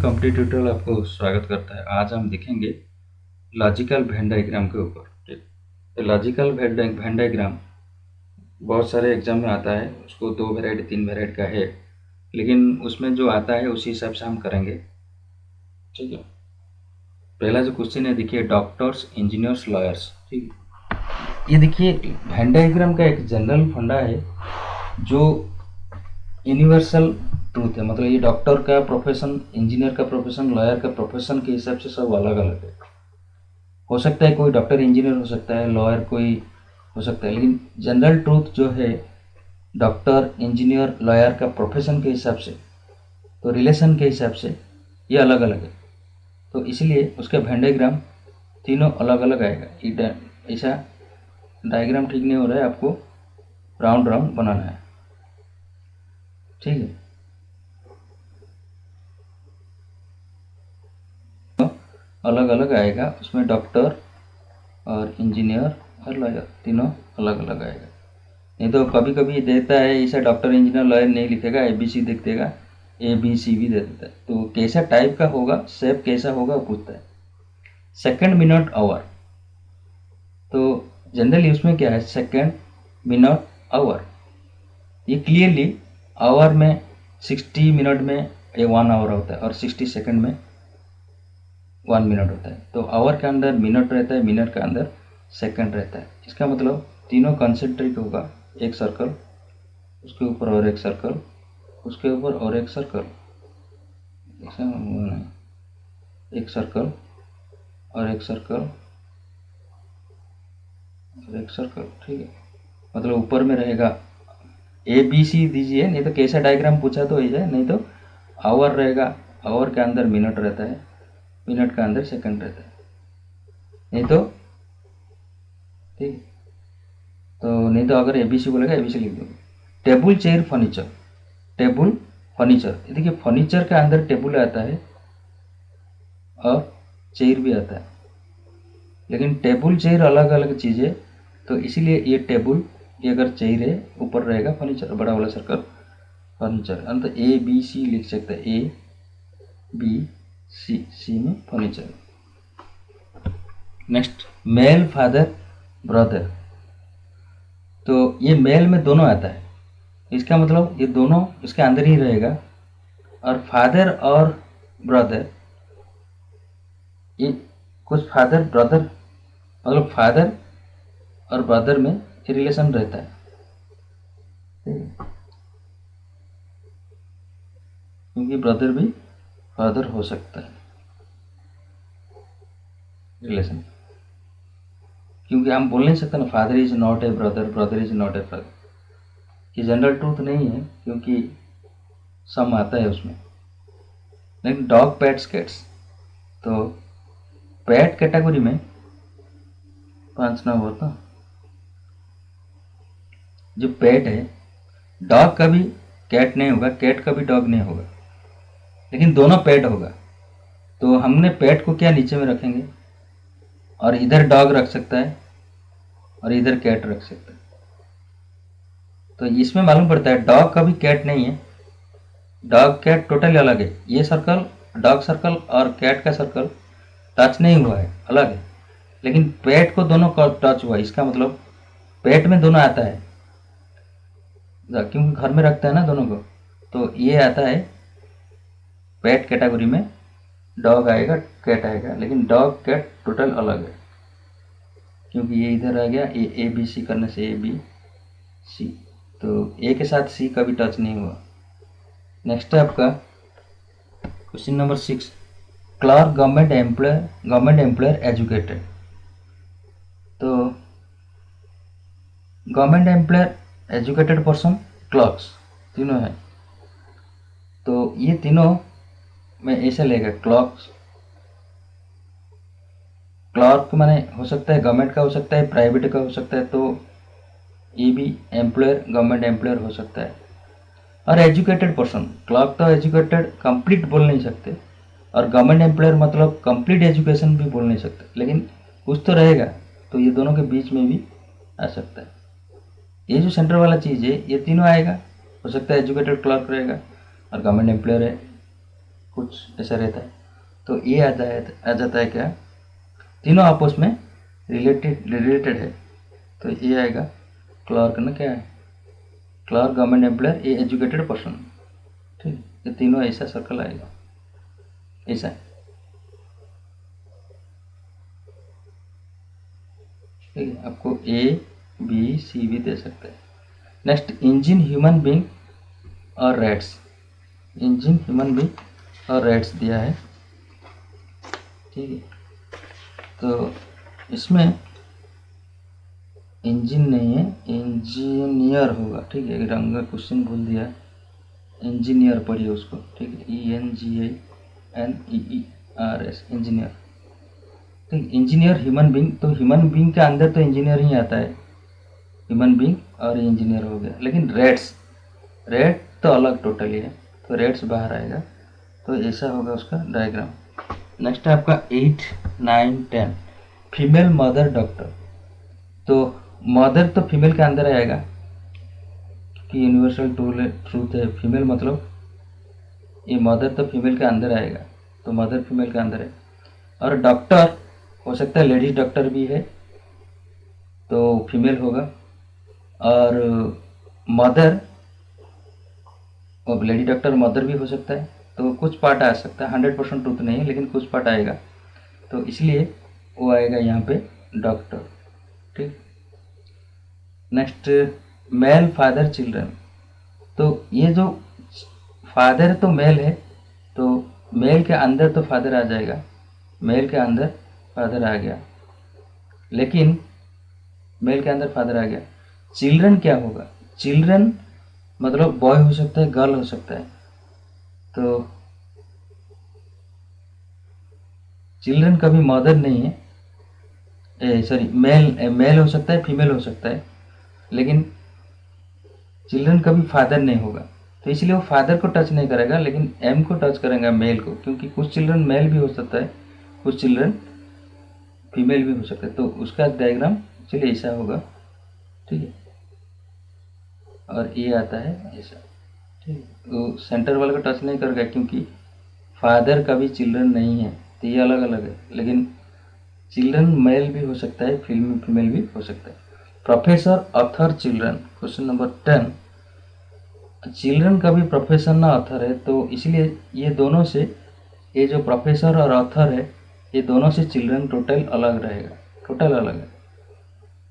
Complete tutorial आपको स्वागत करता है। आज हम देखेंगे लॉजिकल वेन डायग्राम के ऊपर। ठीक, तो लॉजिकल वेन डायग्राम बहुत सारे एग्जाम में आता है। उसको 2 वेराइटी 3 वेराइटी का है, लेकिन उसमें जो आता है उसी हिसाब से हम करेंगे। ठीक है, पहला जो क्वेश्चन है देखिए, डॉक्टर्स, इंजीनियर्स, लॉयर्स। ठीक है, ये देखिए वेन डायग्राम का एक जनरल फंडा है जो यूनिवर्सल ट्रूथ है। मतलब ये डॉक्टर का प्रोफेशन, इंजीनियर का प्रोफेशन, लॉयर का प्रोफेशन के हिसाब से सब अलग अलग है। हो सकता है कोई डॉक्टर इंजीनियर हो सकता है, लॉयर कोई हो सकता है, लेकिन जनरल ट्रूथ जो है डॉक्टर इंजीनियर लॉयर का प्रोफेशन के हिसाब से, तो रिलेशन के हिसाब से ये अलग अलग है। तो इसलिए उसका वेन डायग्राम तीनों अलग अलग आएगा। ऐसा डायग्राम ठीक नहीं हो रहा है, आपको राउंड राउंड बनाना है। ठीक है, अलग अलग आएगा उसमें, डॉक्टर और इंजीनियर और लॉयर तीनों अलग अलग आएगा। नहीं तो कभी कभी देता है ऐसा, डॉक्टर इंजीनियर लॉयर नहीं लिखेगा, ABC लिख देगा, ABC भी दे देता है। तो कैसा टाइप का होगा, शेप कैसा होगा पूछता है। Second, minute, hour. तो जनरली उसमें क्या है, सेकंड, मिनट, आवर। ये क्लियरली आवर में 60 मिनट में ये 1 आवर होता है और 60 सेकंड में 1 मिनट होता है। तो आवर के अंदर मिनट रहता है, मिनट के अंदर सेकंड रहता है। इसका मतलब तीनों कंसेंट्रिक होगा। एक सर्कल, उसके ऊपर और एक सर्कल, उसके ऊपर और एक सर्कल, ऐसा होना है। एक सर्कल और एक सर्कल और एक सर्कल। ठीक है, मतलब ऊपर में रहेगा ABC दीजिए, नहीं तो कैसा डायग्राम पूछा तो ऐसा, नहीं तो आवर रहेगा, आवर के अंदर मिनट रहता है, मिनट के अंदर सेकंड रहता है, नहीं तो ठीक। तो नहीं तो अगर ABC बोलेगा ABC लिख दो। Table, chair, furniture. Table, furniture, देखिए फर्नीचर के अंदर टेबल आता है और चेयर भी आता है, लेकिन टेबल चेयर अलग अलग चीज़ है। तो इसीलिए ये टेबल, ये अगर चेयर है, ऊपर रहेगा फर्नीचर, बड़ा वाला सर्कल फर्नीचर। अंत ABC लिख सकते हैं, ABC, C में furniture. Next, male, father, brother. तो ये मेल में दोनों आता है, इसका मतलब ये दोनों इसके अंदर ही रहेगा। और फादर और ब्रदर, ये कुछ फादर ब्रदर, मतलब फादर और ब्रदर में ये रिलेशन रहता है, क्योंकि ब्रदर भी फादर हो सकता है रिलेशन। क्योंकि हम बोल नहीं सकते ना, father is not a brother, brother is not a father. ये जनरल ट्रूथ नहीं है, क्योंकि सम आता है उसमें। लेकिन डॉग, पैट्स, कैट्स, तो पैट कैटेगरी में 5 नाम होता। जो पैट है, डॉग कभी कैट नहीं होगा, कैट कभी डॉग नहीं होगा, लेकिन दोनों पेट होगा। तो हमने पेट को क्या नीचे में रखेंगे, और इधर डॉग रख सकता है और इधर कैट रख सकता है। तो इसमें मालूम पड़ता है डॉग कभी कैट नहीं है, डॉग कैट टोटली अलग है। ये सर्कल, डॉग सर्कल और कैट का सर्कल टच नहीं हुआ है, अलग है। लेकिन पेट को दोनों का टच हुआ, इसका मतलब पेट में दोनों आता है, क्योंकि घर में रखता है ना दोनों को। तो ये आता है पेट कैटेगरी में, डॉग आएगा, कैट आएगा, लेकिन डॉग कैट टोटल अलग है, क्योंकि ये इधर आ गया, ये ABC करने से ABC, तो A के साथ C कभी टच नहीं हुआ। नेक्स्ट है आपका question number 6, clerk, government employer, educated. तो government employer, educated person, clerks तीनों है। तो ये तीनों में ऐसे लेगा, क्लर्क माने हो सकता है गवर्नमेंट का, हो सकता है प्राइवेट का, हो सकता है। तो ये भी एम्प्लॉयर, गवर्नमेंट एम्प्लॉयर हो सकता है। और एजुकेटेड पर्सन, क्लर्क तो एजुकेटेड कंप्लीट बोल नहीं सकते, और गवर्नमेंट एम्प्लॉयर मतलब कंप्लीट एजुकेशन भी बोल नहीं सकते, लेकिन कुछ तो रहेगा। तो ये दोनों के बीच में भी आ सकता है। ये जो सेंटर वाला चीज़ है, ये तीनों आएगा। हो सकता है एजुकेटेड क्लर्क रहेगा और गवर्नमेंट एम्प्लॉयर है, कुछ ऐसा रहता है। तो ये आ जाता है क्या, तीनों आपस में रिलेटेड है। तो ये आएगा क्लर्क ना, क्या है, क्लर्क, गवर्नमेंट एम्प्लॉयर, ये एजुकेटेड पर्सन। ठीक, ये तीनों ऐसा सर्कल आएगा, ऐसा है। ठीक है, आपको ए बी सी भी दे सकते हैं। नेक्स्ट, इंजन, ह्यूमन बींग और रेट्स। इंजन, ह्यूमन बींग और रेट्स दिया है। ठीक है, तो इसमें इंजन नहीं है, इंजीनियर होगा। ठीक है, रंग का क्वेश्चन भूल दिया, इंजीनियर पढ़िए उसको। ठीक है, ENGINEERS, इंजीनियर। ठीक, इंजीनियर, ह्यूमन बींग, तो ह्यूमन बींग के अंदर तो इंजीनियर ही आता है, ह्यूमन बींग और इंजीनियर हो गया। लेकिन रेट तो अलग टोटली है, तो रेट्स बाहर आएगा। तो ऐसा होगा उसका डायग्राम। नेक्स्ट है आपका 8, 9, 10, फीमेल मदर डॉक्टर। तो मदर तो फीमेल के अंदर आएगा कि यूनिवर्सल ट्रूथ है, फीमेल मतलब ये मदर तो फीमेल के अंदर आएगा, तो मदर फीमेल के अंदर है। और डॉक्टर हो सकता है लेडीज डॉक्टर भी है, तो फीमेल होगा। और मदर, और लेडी डॉक्टर मदर भी हो सकता है, तो कुछ पार्ट आ सकता है, 100% ट्रूथ नहीं है लेकिन कुछ पार्ट आएगा, तो इसलिए वो आएगा यहाँ पे डॉक्टर। ठीक, नेक्स्ट, मेल फादर चिल्ड्रन। तो ये जो फादर तो मेल है, तो मेल के अंदर तो फादर आ जाएगा, मेल के अंदर फादर आ गया, लेकिन मेल के अंदर फादर आ गया। चिल्ड्रन क्या होगा, चिल्ड्रन मतलब बॉय हो सकता है, गर्ल हो सकता है। तो चिल्ड्रन कभी मदर नहीं है, सॉरी, मेल हो सकता है, फीमेल हो सकता है, लेकिन चिल्ड्रन कभी फादर नहीं होगा। तो इसलिए वो फादर को टच नहीं करेगा, लेकिन एम को टच करेगा, मेल को, क्योंकि कुछ चिल्ड्रन मेल भी हो सकता है, कुछ चिल्ड्रन फीमेल भी हो सकता है। तो उसका डायग्राम चलिए ऐसा होगा। ठीक है, और ये आता है ऐसा। ठीक है, तो सेंटर वाले को टच नहीं करेगा क्योंकि फादर का भी चिल्ड्रन नहीं है, तो ये अलग अलग है। लेकिन चिल्ड्रन मेल भी हो सकता है, फीमेल भी हो सकता है। Professor, author, children, question number 10। Children का भी प्रोफेसर ना ऑथर है, तो इसलिए ये दोनों से, ये जो प्रोफेसर और ऑथर है, ये दोनों से चिल्ड्रन टोटल अलग रहेगा, टोटल अलग है।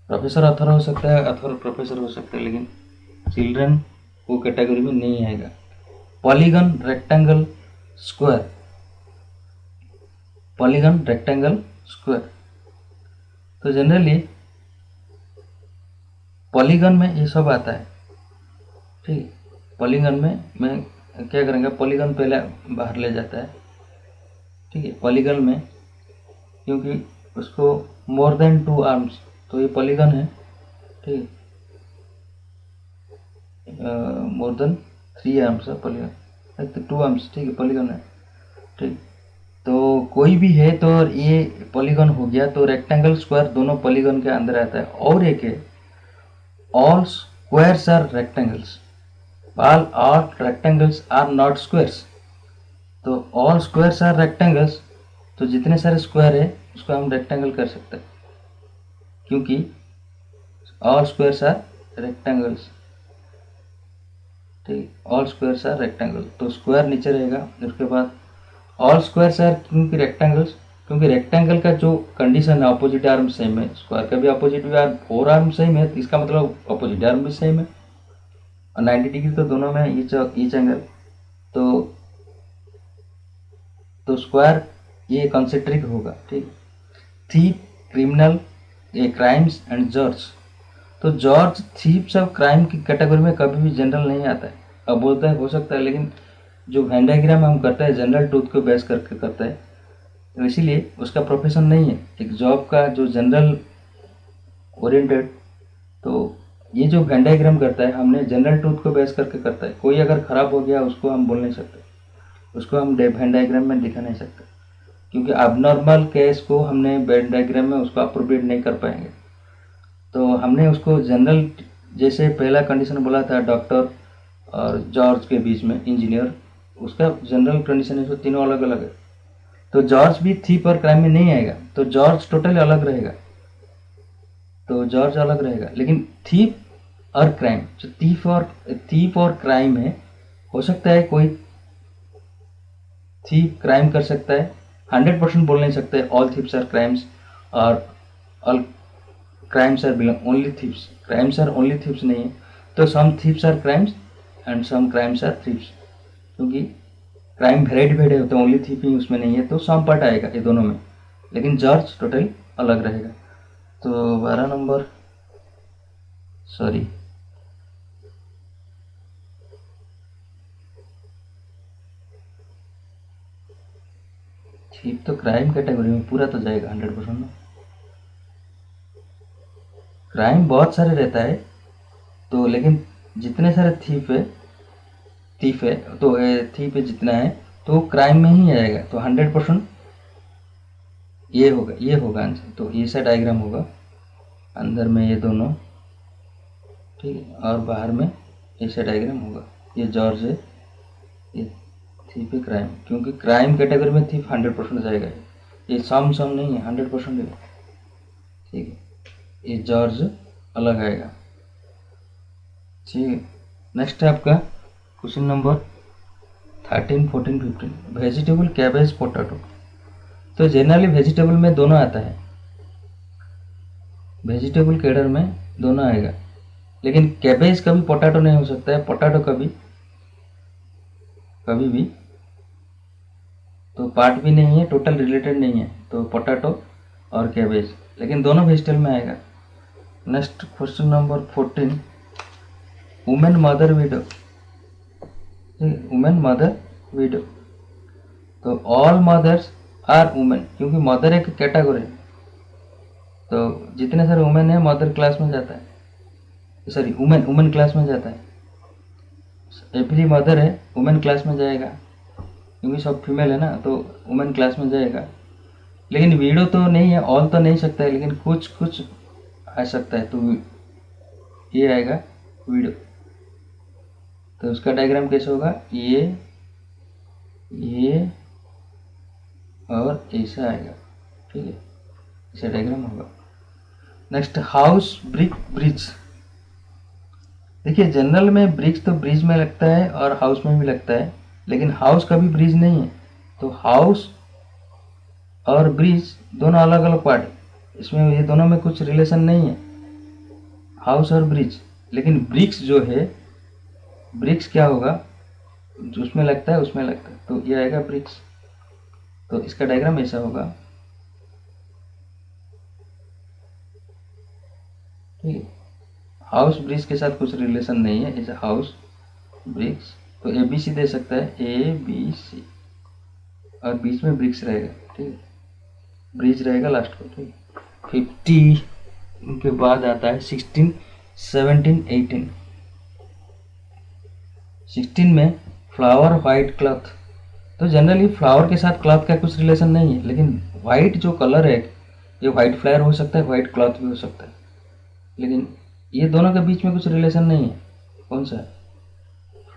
प्रोफेसर ऑथर हो सकता है, ऑथर प्रोफेसर हो सकता है, लेकिन चिल्ड्रन वो कैटेगरी में नहीं आएगा। Polygon, rectangle, square, polygon, rectangle, square. तो जनरली पॉलीगन में ये सब आता है। ठीक, पॉलीगन में मैं क्या करेंगे, पॉलीगन पहले बाहर ले जाता है। ठीक है, पॉलीगन में क्योंकि उसको मोर देन 2 आर्म्स, तो ये पॉलीगन है। ठीक, मोर देन 3 आर्म्स है पॉलीगन, तो 2 आर्म्स, ठीक है, पॉलीगन है। ठीक, तो कोई भी है तो ये पॉलीगन हो गया। तो रेक्टेंगल, स्क्वायर दोनों पॉलीगन के अंदर आता है। और एक है all squares are rectangles, all rectangles are not squares. तो ऑल स्क्वायर्स आर रेक्टेंगल्स, तो जितने सारे स्क्वायर है उसको हम रेक्टेंगल कर सकते हैं, क्योंकि ऑल स्क्वायर्स आर रेक्टेंगल्स। ठीक, ऑल स्क्वायर्स आर रेक्टेंगल, तो स्क्वायर नीचे रहेगा। उसके बाद ऑल स्क्वायर्स आर, क्योंकि रेक्टेंगल्स, क्योंकि रेक्टेंगल का जो कंडीशन है अपोजिट आर्म सेम है, स्क्वायर का भी अपोजिट आर्म 4 आर्म सेम है, इसका मतलब अपोजिट आर्म भी सेम है, और 90 डिग्री तो दोनों में ईच एंगल। तो स्क्वायर ये कंसेंट्रिक होगा। ठीक, थीप, क्रिमिनल, ये क्राइम्स एंड जॉर्ज। तो जॉर्ज, थीप सब क्राइम की कैटेगरी में कभी भी जनरल नहीं आता है। अब बोलता है हो सकता है, लेकिन जो वेन डायग्राम हम करते हैं जनरल ट्रूथ को बेस करके करता है, तो इसीलिए उसका प्रोफेशन नहीं है एक जॉब का जो जनरल ओरिएंटेड। तो ये जो वेन डायग्राम करता है हमने जनरल ट्रूथ को बेस करके करता है। कोई अगर ख़राब हो गया उसको हम बोल नहीं सकते, उसको हम वेन डायग्राम में दिखा नहीं सकते, क्योंकि अबनॉर्मल केस को हमने वेन डायग्राम में उसको अप्रोप्रिएट नहीं कर पाएंगे। तो हमने उसको जनरल, जैसे पहला कंडीशन बोला था डॉक्टर और जॉर्ज के बीच में इंजीनियर, उसका जनरल कंडीशन है, तो तीनों अलग अलग है। तो जॉर्ज भी थीप और क्राइम में नहीं आएगा, तो जॉर्ज टोटली अलग रहेगा, तो जॉर्ज अलग रहेगा। लेकिन थीप और क्राइम, जो थीप और क्राइम है, हो सकता है कोई थीप क्राइम कर सकता है, 100% बोल नहीं सकते ऑल थीप्स आर क्राइम्स और all crimes are belong only thieves, crimes are only thieves नहीं है। तो some thieves are crimes and some crimes are thieves, क्योंकि क्राइम वेराइटी वेराइटी होता है, ओनली थीपिंग उसमें नहीं है, तो सम पार्ट आएगा ये दोनों में, लेकिन जॉर्ज टोटल अलग रहेगा। तो 12 नंबर, सॉरी थीप तो क्राइम कैटेगरी में पूरा तो जाएगा 100% ना। क्राइम बहुत सारे रहता है, तो लेकिन जितने सारे थीप है तो थीप जितना है तो क्राइम में ही आएगा, तो 100% ये होगा आंसर। तो ये सा डायग्राम होगा, अंदर में ये दोनों, ठीक है, और बाहर में ऐसा डायग्राम होगा। ये जॉर्ज है, ये थीप है क्राइम, क्योंकि क्राइम कैटेगरी में थीप 100% जाएगा, ये सम नहीं है, 100% है, ठीक है। ये जॉर्ज अलग आएगा, ठीक है। नेक्स्ट है आपका question number 13, 14, 15, vegetable cabbage potato. तो जनरली वेजिटेबल में दोनों आता है, वेजिटेबल कैडर में दोनों आएगा, लेकिन कैबेज कभी पोटैटो नहीं हो सकता है, पोटैटो कभी भी तो पार्ट भी नहीं है, टोटल रिलेटेड नहीं है, तो पोटैटो और कैबेज, लेकिन दोनों वेजिटेबल में आएगा। Next question number 14, women mother window, women mother window. तो ऑल मदर्स आर वुमेन, क्योंकि मदर एक कैटेगरी है, तो जितने सारे वुमेन है मदर क्लास में जाता है, सॉरी वुमेन क्लास में जाता है। एवरी मदर है वुमेन क्लास में जाएगा, क्योंकि सब फीमेल है ना, तो वुमेन क्लास में जाएगा। लेकिन वीडो तो नहीं है, ऑल तो नहीं सकता है, लेकिन कुछ कुछ आ सकता है, तो ये आएगा वीडो। तो उसका डायग्राम कैसे होगा, ये और ऐसा आएगा, ठीक है, ऐसा डायग्राम होगा। Next house brick bridge. देखिए जनरल में ब्रिज तो ब्रिज में लगता है और हाउस में भी लगता है, लेकिन हाउस कभी ब्रिज नहीं है, तो हाउस और ब्रिज दोनों अलग अलग पार्ट है, इसमें ये दोनों में कुछ रिलेशन नहीं है, हाउस और ब्रिज। लेकिन ब्रिक्स जो है, ब्रिक्स क्या होगा, जो उसमें लगता है उसमें लगता है, तो ये आएगा ब्रिक्स। तो इसका डायग्राम ऐसा होगा, ठीक है। हाउस ब्रिज के साथ कुछ रिलेशन नहीं है, ऐसा हाउस ब्रिक्स, तो ए बी सी दे सकता है, ए बी सी, और बीच में ब्रिक्स रहेगा, ठीक है, ब्रिज रहेगा लास्ट को, ठीक है। 50 के बाद आता है 16, 17, 18। 16 में फ्लावर वाइट क्लॉथ। तो जनरली फ्लावर के साथ क्लॉथ का कुछ रिलेशन नहीं है, लेकिन वाइट जो कलर है, ये वाइट फ्लावर हो सकता है, वाइट क्लॉथ भी हो सकता है, लेकिन ये दोनों के बीच में कुछ रिलेशन नहीं है। कौन सा है,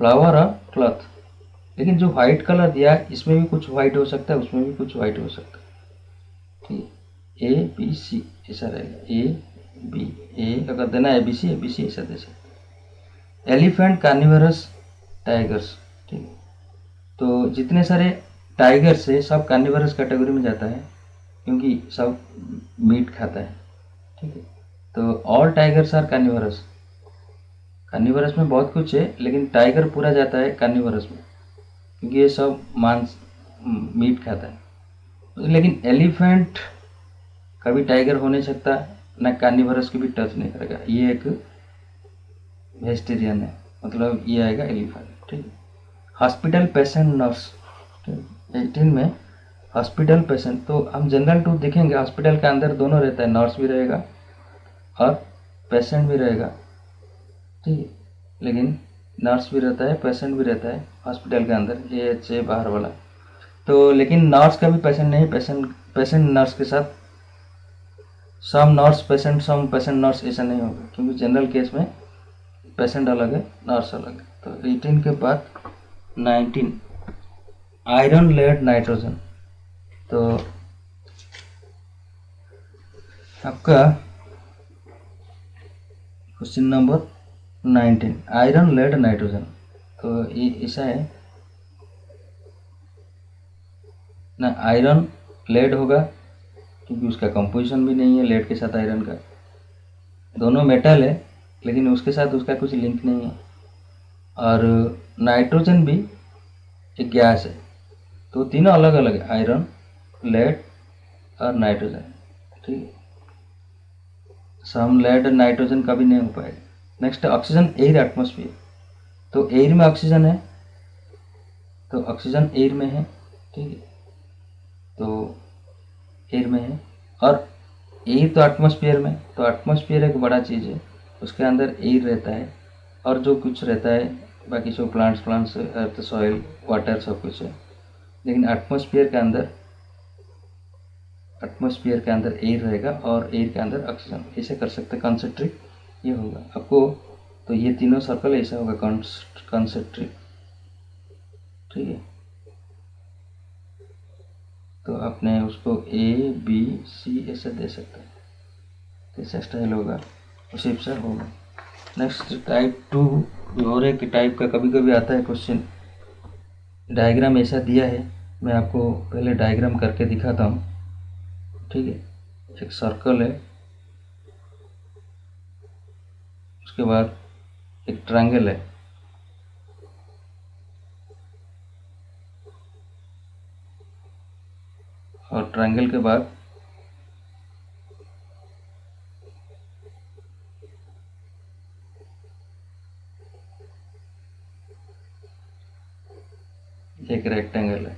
फ्लावर और क्लॉथ। लेकिन जो वाइट कलर दिया इसमें भी कुछ वाइट हो सकता है, उसमें भी कुछ वाइट हो सकता है, ठीक है। ए बी सी ऐसा रहेगा, ए बी, ए अगर देना ए बी सी ऐसा दे सकते। एलिफेंट कार्निवरस टाइगर्स, ठीक है। तो जितने सारे टाइगर्स है सब कार्निवरस कैटेगरी में जाता है, क्योंकि सब मीट खाता है, ठीक है। तो all tigers are carnivorous, carnivorous में बहुत कुछ है, लेकिन टाइगर पूरा जाता है कार्निवरस में, क्योंकि ये सब मांस मीट खाता है। लेकिन एलिफेंट कभी टाइगर हो नहीं सकता, ना कार्निवरस की भी टच नहीं करेगा, ये एक वेजिटेरियन है, मतलब ये आएगा एलिफेंट, ठीक है। हॉस्पिटल पेशेंट नर्स, 18 में हॉस्पिटल पेशेंट, तो हम जनरल टू देखेंगे, हॉस्पिटल के अंदर दोनों रहता है, नर्स भी रहेगा और पेशेंट भी रहेगा, ठीक है। लेकिन नर्स भी रहता है, पेशेंट भी रहता है हॉस्पिटल के अंदर, ये अच्छे बाहर वाला। तो लेकिन नर्स का भी पेशेंट नहीं, पेशेंट नर्स के साथ सम पेशेंट नर्स ऐसा नहीं होगा, क्योंकि जनरल केस में पेशेंट अलग है, नर्स अलग है। तो 18 के बाद 19, आयरन लेड नाइट्रोजन। तो आपका question number 19, iron lead nitrogen. तो ये ऐसा है ना, आयरन लेड होगा क्योंकि उसका कंपोजिशन भी नहीं है लेड के साथ आयरन का, दोनों मेटल है लेकिन उसके साथ उसका कुछ लिंक नहीं है। और नाइट्रोजन भी एक गैस है। तो तीनों अलग अलग है, आयरन, लेड और नाइट्रोजन। ठीक है, सम लेड नाइट्रोजन का भी नहीं हो पाएगा। Next oxygen, air, atmosphere. तो एयर में ऑक्सीजन है, तो ऑक्सीजन एयर में है। ठीक है, तो एयर में है, और एयर तो एटमॉस्फेयर में, तो एटमॉस्फेयर एक बड़ा चीज़ है, उसके अंदर एयर रहता है और जो कुछ रहता है बाकी सब प्लांट्स अर्थ, सॉइल, वाटर सब कुछ है। लेकिन एटमॉस्फेयर के अंदर एयर रहेगा और एयर के अंदर ऑक्सीजन। ऐसे कर सकते हैं, कंसेंट्रिक ये होगा आपको। तो ये तीनों सर्कल ऐसा होगा कंसेंट्रिक। ठीक है, तो आपने उसको ए बी सी ऐसे दे सकते हैं, कैसा स्टाइल होगा उसी से होगा। नेक्स्ट टाइप 2, और एक टाइप का कभी कभी आता है क्वेश्चन, डायग्राम ऐसा दिया है, मैं आपको पहले डायग्राम करके दिखाता हूँ। ठीक है, एक सर्कल है, उसके बाद एक ट्रायंगल है, और ट्रायंगल के बाद एक रेक्टेंगल है,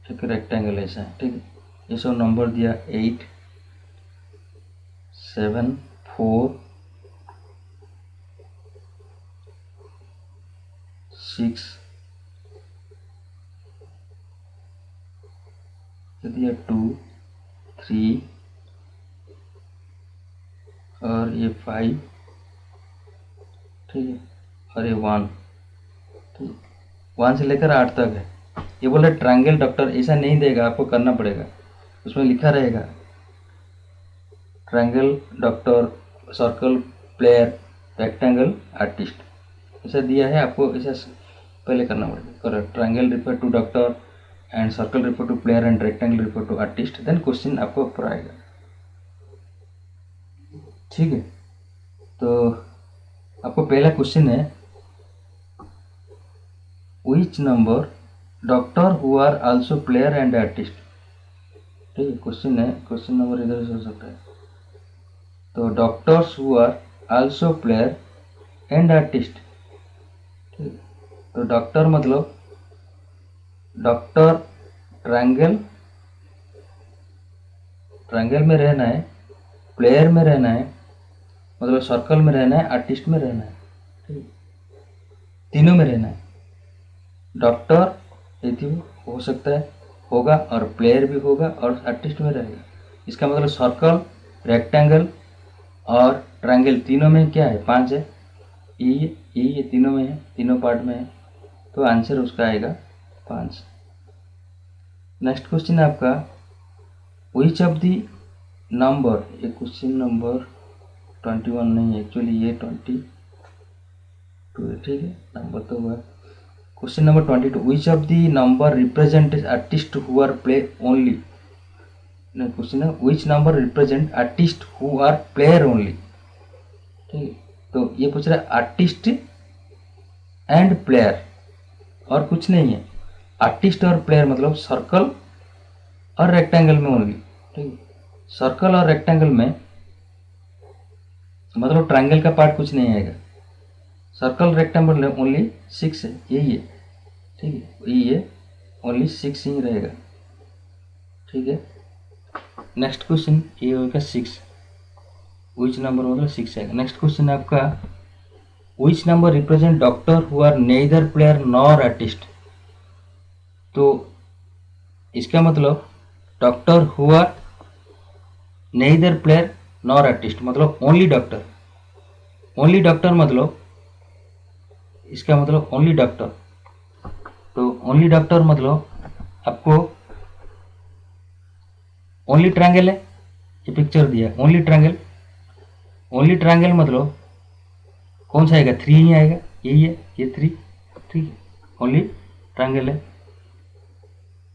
एक रेक्टेंगल ऐसा है। ठीक है, ये सब नंबर दिया 8, 7, 4, 6, दिया 2, 3 और ये 5। ठीक है, और ये 1। ठीक, 1 से लेकर 8 तक है। ये बोले ट्रायंगल डॉक्टर, ऐसा नहीं देगा, आपको करना पड़ेगा, उसमें लिखा रहेगा triangle doctor, circle player, rectangle artist, ऐसा दिया है आपको। ऐसा पहले करना पड़ेगा, triangle refer to doctor and circle refer to player and rectangle refer to artist, then question आपको ऊपर आएगा। ठीक है, तो आपको पहला क्वेश्चन है, which number doctor who are also player and artist. ठीक है, क्वेश्चन है, क्वेश्चन नंबर इधर से हो सकता है। तो doctors who are also player and artist. ठीक, तो डॉक्टर मतलब डॉक्टर ट्रायंगल में रहना है, प्लेयर में रहना है, मतलब सर्कल में रहना है, आर्टिस्ट में रहना है। ठीक, तीनों में रहना है। डॉक्टर यदि हो सकता है होगा, और प्लेयर भी होगा, और आर्टिस्ट में रहेगा। इसका मतलब सर्कल, रेक्टेंगल और ट्रायंगल तीनों में क्या है, 5 है। ये तीनों में है, तीनों पार्ट में है, तो आंसर उसका आएगा 5। नेक्स्ट क्वेश्चन है आपका, विच ऑफ दी नंबर, ये क्वेश्चन नंबर 21 नहीं है एक्चुअली, ये 22 है। ठीक है, नंबर तो हुआ। Question number 22, which of the number represent artist who are play only. Question है, which number represent artist who are player only. ठीक है, तो ये पूछ रहा है आर्टिस्ट एंड प्लेयर, और कुछ नहीं है। आर्टिस्ट और प्लेयर मतलब सर्कल और रेक्टेंगल में ओनली। ठीक है, सर्कल और रेक्टेंगल में मतलब ट्रायंगल का पार्ट कुछ नहीं आएगा। सर्कल रेक्टेंगल में ओनली 6 है, यही है। ठीक है, ये ओनली 6 ही रहेगा। ठीक है, नेक्स्ट क्वेश्चन ये होगा 6, विच नंबर मतलब 6 आएगा। नेक्स्ट क्वेश्चन है आपका, which number represent doctor who are neither player nor artist. तो इसका मतलब doctor who are neither player nor artist मतलब ओनली डॉक्टर। ओनली डॉक्टर मतलब इसका मतलब ओनली डॉक्टर। तो ओनली डॉक्टर मतलब आपको ओनली ट्रायंगल है, ये पिक्चर दिया ओनली ट्रायंगल। ओनली ट्रायंगल मतलब कौन सा आएगा, 3 ही आएगा, यही है ये 3, ठीक है, ओनली ट्रायंगल है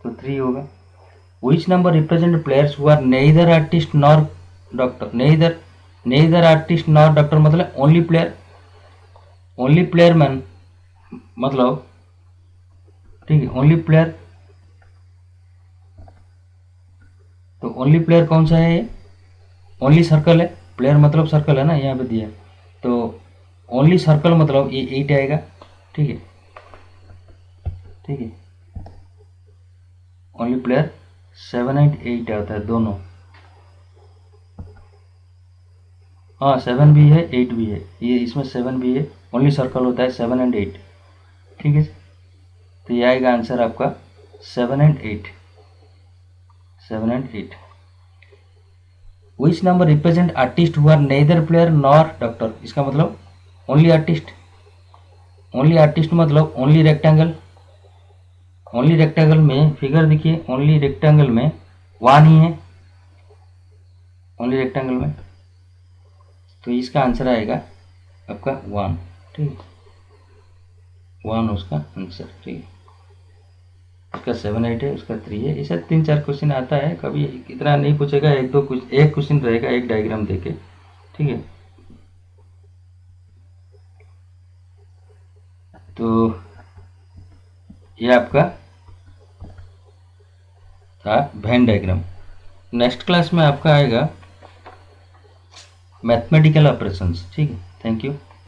तो 3 होगा। Which number represent players who are neither artist nor doctor, neither artist nor doctor मतलब only player, only player man मतलब, ठीक है, ओनली प्लेयर। तो ओनली प्लेयर कौन सा है ये, ओनली सर्कल है, प्लेयर मतलब सर्कल है ना यहाँ पे दिया, तो ओनली सर्कल मतलब ये 8 आएगा, ठीक है, ठीक है, ओनली प्लेयर 7 एंड 8 आता है दोनों। हाँ 7 भी है 8 भी है, ये इसमें 7 भी है, ओनली सर्कल होता है 7 एंड 8, ठीक है। तो ये आएगा आंसर आपका 7 and 8, 7 and 8। Which number represent artist who are neither player nor doctor, इसका मतलब ओनली आर्टिस्ट, ओनली आर्टिस्ट मतलब ओनली रेक्टेंगल, ओनली रेक्टेंगल में फिगर देखिए, ओनली रेक्टेंगल में 1 ही है, ओनली रेक्टेंगल में, तो इसका आंसर आएगा आपका 1, ठीक, 1 उसका आंसर, ठीक है। उसका 7 8 है, उसका 3 है, ऐसा 3 4 क्वेश्चन आता है, कभी इतना नहीं पूछेगा, एक दो कुछ एक क्वेश्चन रहेगा एक डायग्राम देके, ठीक है। तो ये आपका था वेन डायग्राम। नेक्स्ट क्लास में आपका आएगा मैथमेटिकल ऑपरेशंस, ठीक है। Thank you.